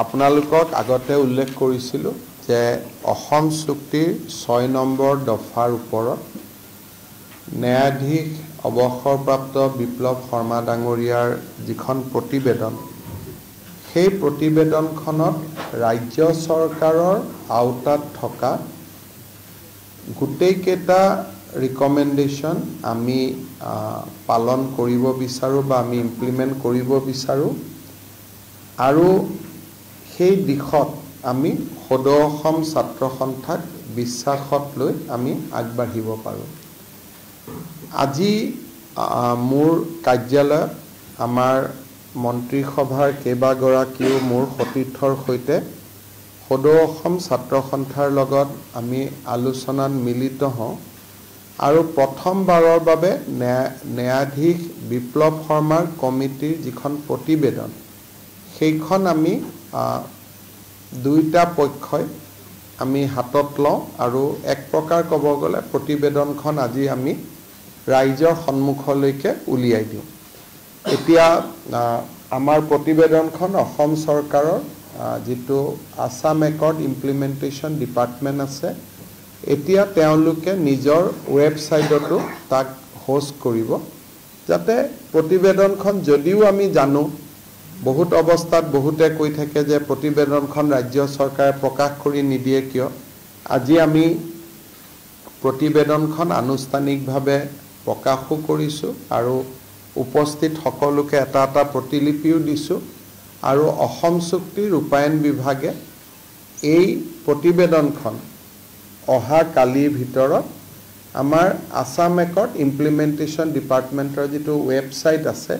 আপোনালোকক আগতে উল্লেখ কৰিছিলোঁ যে অসম চুক্তিৰ 6 নম্বৰ দফাৰ ওপৰত ন্যায়াধীশ অৱসৰপ্ৰাপ্ত বিপ্লৱ শৰ্মা ডাঙৰীয়াৰ যিখন প্ৰতিবেদন সেই প্ৰতিবেদনখনত ৰাজ্য চৰকাৰৰ আওতাত থকা গোটেইকেইটা ৰিকমেণ্ডেশ্যন আমি পালন কৰিব বিচাৰোঁ বা আমি ইমপ্লিমেণ্ট কৰিব বিচাৰোঁ আৰু সেই দিশত আমি সদৌ অসম ছাত্ৰ সন্থাক বিশ্বাসত লৈ আমি আগবাঢ়িব পাৰোঁ। আজি মোৰ কাৰ্যালয়ত আমাৰ মন্ত্ৰীসভাৰ কেইবাগৰাকীও মোৰ সতীৰ্থৰ সৈতে সদৌ অসম ছাত্ৰ সন্থাৰ লগত আমি আলোচনাত মিলিত হওঁ আৰু প্ৰথমবাৰৰ বাবে ন্যায়াধীশ বিপ্লৱ শৰ্মাৰ কমিটিৰ যিখন প্ৰতিবেদন সেইখন আমি দুইটা পক্ষই আমি হাতত লওঁ আৰু এক প্ৰকাৰ ক'ব গ'লে প্ৰতিবেদনখন আজি আমি ৰাইজৰ সন্মুখলৈকে উলিয়াই দিওঁ। এতিয়া আমাৰ প্ৰতিবেদনখন অসম চৰকাৰৰ যিটো আসাম একৰ্ড ইমপ্লিমেণ্টেশ্যন ডিপাৰ্টমেণ্ট আছে এতিয়া তেওঁলোকে নিজৰ ৱেবছাইটতো তাক হোষ্ট কৰিব যাতে প্ৰতিবেদনখন যদিও আমি জানো বহুত অৱস্থাত বহুতে কৈ থাকে যে প্ৰতিবেদনখন ৰাজ্য চৰকাৰে প্ৰকাশ কৰি নিদিয়ে কিয়। আজি আমি প্ৰতিবেদনখন আনুষ্ঠানিকভাৱে প্ৰকাশো কৰিছোঁ আৰু উপস্থিত সকলোকে এটা এটা প্ৰতিলিপিও দিছোঁ আৰু অসম চুক্তি ৰূপায়ণ বিভাগে এই প্ৰতিবেদনখন অহা কালিৰ ভিতৰত আমাৰ আসাম একৰ্ড ইমপ্লিমেণ্টেশ্যন ডিপাৰ্টমেণ্টৰ যিটো ৱেবছাইট আছে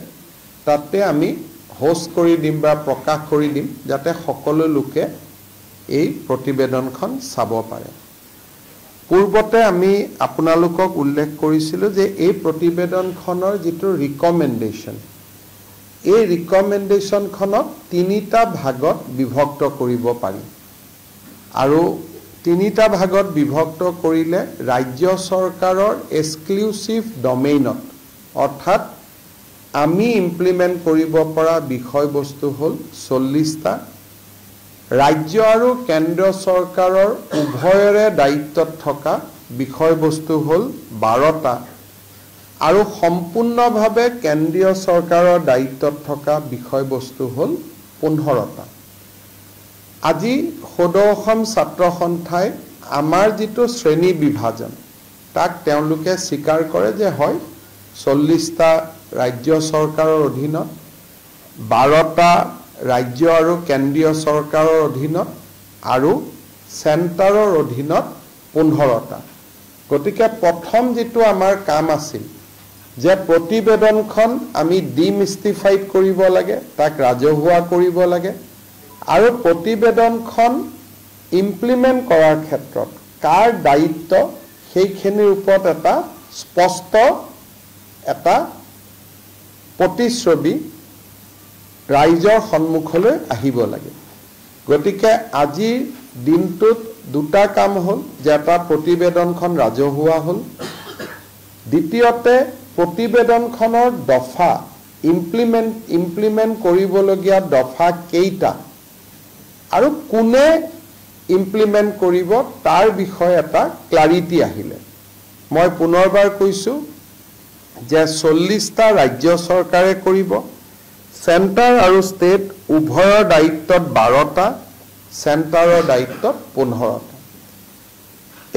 তাতে আমি হোষ্ট কৰি দিম বা প্ৰকাশ কৰি দিম যাতে সকলো লোকে এই প্ৰতিবেদনখন চাব পাৰে। পূৰ্বতে আমি আপোনালোকক উল্লেখ কৰিছিলোঁ যে এই প্ৰতিবেদনখনৰ যিটো ৰিকমেণ্ডেশ্যন এই ৰিকমেণ্ডেশ্যনখনক তিনিটা ভাগত বিভক্ত কৰিব পাৰি আৰু তিনিটা ভাগত বিভক্ত কৰিলে ৰাজ্য চৰকাৰৰ এক্সক্লুচিভ ডমেইনত অৰ্থাৎ আমি ইমপ্লিমেণ্ট কৰিব পৰা বিষয়বস্তু হ'ল 40টা, ৰাজ্য আৰু কেন্দ্ৰীয় চৰকাৰৰ উভয়ৰে দায়িত্বত থকা বিষয়বস্তু হ'ল 12টা আৰু সম্পূৰ্ণভাৱে কেন্দ্ৰীয় চৰকাৰৰ দায়িত্বত থকা বিষয়বস্তু হ'ল 15টা। আজি সদৌ অসম ছাত্ৰ সন্থাই আমাৰ যিটো শ্ৰেণী বিভাজন তাক তেওঁলোকে স্বীকাৰ কৰে যে হয় 40টা ৰাজ্য চৰকাৰৰ অধীনত, 12টা ৰাজ্য আৰু কেন্দ্ৰীয় চৰকাৰৰ অধীনত আৰু চেণ্টাৰৰ অধীনত 15টা। গতিকে প্ৰথম যিটো আমাৰ কাম আছিল যে প্ৰতিবেদনখন আমি ডিমিষ্টিফাইড কৰিব লাগে, তাক ৰাজহুৱা কৰিব লাগে আৰু প্ৰতিবেদনখন ইমপ্লিমেণ্ট কৰাৰ ক্ষেত্ৰত কাৰ দায়িত্ব সেইখিনিৰ ওপৰত এটা স্পষ্ট এটা প্ৰতিশ্ৰুতি ৰাইজৰ সন্মুখলৈ আহিব লাগে। গতিকে আজিৰ দিনটোত দুটা কাম হ'ল যে এটা প্ৰতিবেদনখন ৰাজহুৱা হ'ল, দ্বিতীয়তে প্ৰতিবেদনখনৰ দফা ইমপ্লিমেণ্ট কৰিবলগীয়া দফা কেইটা আৰু কোনে ইমপ্লিমেণ্ট কৰিব তাৰ বিষয়ে এটা ক্লাৰিটি আহিলে। মই পুনৰবাৰ কৈছোঁ যে 40টা ৰাজ্য চৰকাৰে কৰিব, চেণ্টাৰ আৰু ষ্টেট উভয়ৰ দায়িত্বত 12টা, চেণ্টাৰৰ দায়িত্বত 15টা।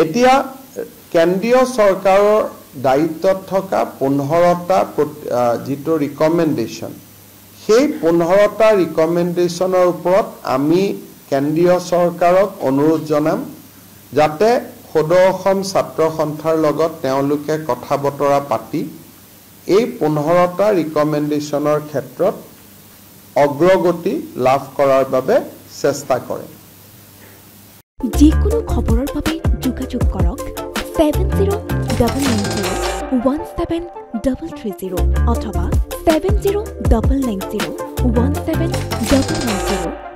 এতিয়া কেন্দ্ৰীয় চৰকাৰৰ দায়িত্বত থকা 15টা যিটো ৰিকমেণ্ডেশ্যন সেই 15টা ৰিকমেণ্ডেশ্যনৰ ওপৰত আমি কেন্দ্ৰীয় চৰকাৰক অনুৰোধ জনাম যাতে সদৌ অসম ছাত্ৰ সন্থাৰ লগত তেওঁলোকে কথা বতৰা পাতি এই 15টা ৰিকমেণ্ডেশ্যনৰ ক্ষেত্ৰত অগ্ৰগতি লাভ কৰাৰ বাবে চেষ্টা কৰে। যিকোনো খবৰৰ বাবে যোগাযোগ কৰক 7099017330 অথবা 7099017390